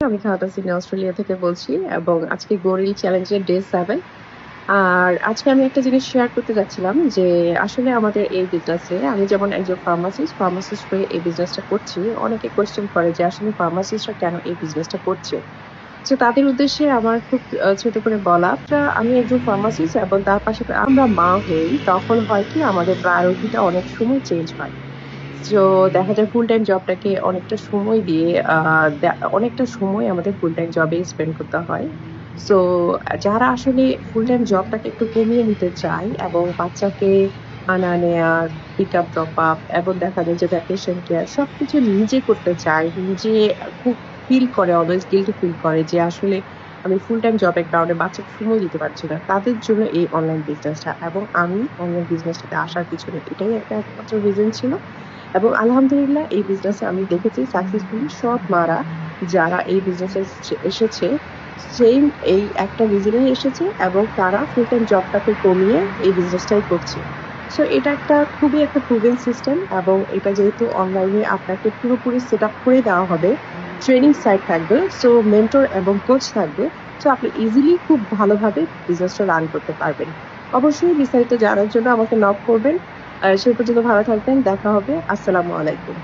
আমি খাওয়াটা Sydney Australia থেকে বলছি এবং আজকে গরিল চ্যালেঞ্জের ডে 7। আর আজকে আমি একটা জিনিস শেয়ার করতে যাচ্ছিলাম যে আসলে আমাদের এই বিজনেসে আমি যেমন একজন ফার্মাসিস্ট হয়ে এই বিজনেসটা করছি। অনেকে কোয়েশ্চেন করে যে আসলে ফার্মাসিস্টরা কেন এই বিজনেসটা করছে? তো তাদের উদ্দেশ্যে আমার খুব ছোট করে বলা, আমি একজন ফার্মাসিস্ট এবং তার পাশাপাশি আমরা মা হই, তখন হয় কি আমাদের প্রায়োরিটিটা অনেক সময় চেঞ্জ হয়। তো দেখা যায় ফুল টাইম জবটাকে অনেকটা সময় দিয়ে অনেকটা সময় আমাদের ফুল টাইম জবে স্পেন্ড করতে হয়। সো যারা আসলে ফুল টাইম জবটাকে একটু কমিয়ে নিতে চায় এবং বাচ্চাকে আনা নেয়া, পিক আপ ড্রপ আপ এবং দেখা যায় যে ভ্যাকেশন কেয়ার সবকিছু নিজে করতে চায়। নিজে খুব ফিল করে, অলওয়েজ গিল্টি ফিল করে যে আসলে আমি ফুল টাইম জবের কারণে বাচ্চাকে সময় দিতে পারছি না। তাদের জন্য এই অনলাইন বিজনেসটা এবং আমি অনলাইন বিজনেসটাতে আসার পিছনে এটাই একটা একমাত্র রিজন ছিল। এবং আলহামদুলিল্লাহ এই বিজনেসে আমি দেখেছি সাকসেসফুলি সব মারা যারা এই বিজনেসে এসেছে সেইম এই একটা রিজনেই এসেছে এবং তারা ফুল টাইম জবটাকে কমিয়ে এই বিজনেসটাই করছে। সো এটা একটা খুবই একটা প্রুভেন সিস্টেম এবং এটা যেহেতু অনলাইনে আপনাকে পুরোপুরি সেট আপ করে দেওয়া হবে, ট্রেনিং সাইট থাকবে, সো মেন্টর এবং কোচ থাকবে। সো আপনি ইজিলি খুব ভালোভাবে বিজনেসটা রান করতে পারবেন। অবশ্যই বিস্তারিত জানার জন্য আমাকে নক করবেন। সেই পর্যন্ত ভালো থাকবেন। দেখা হবে। আসসালামু আলাইকুম।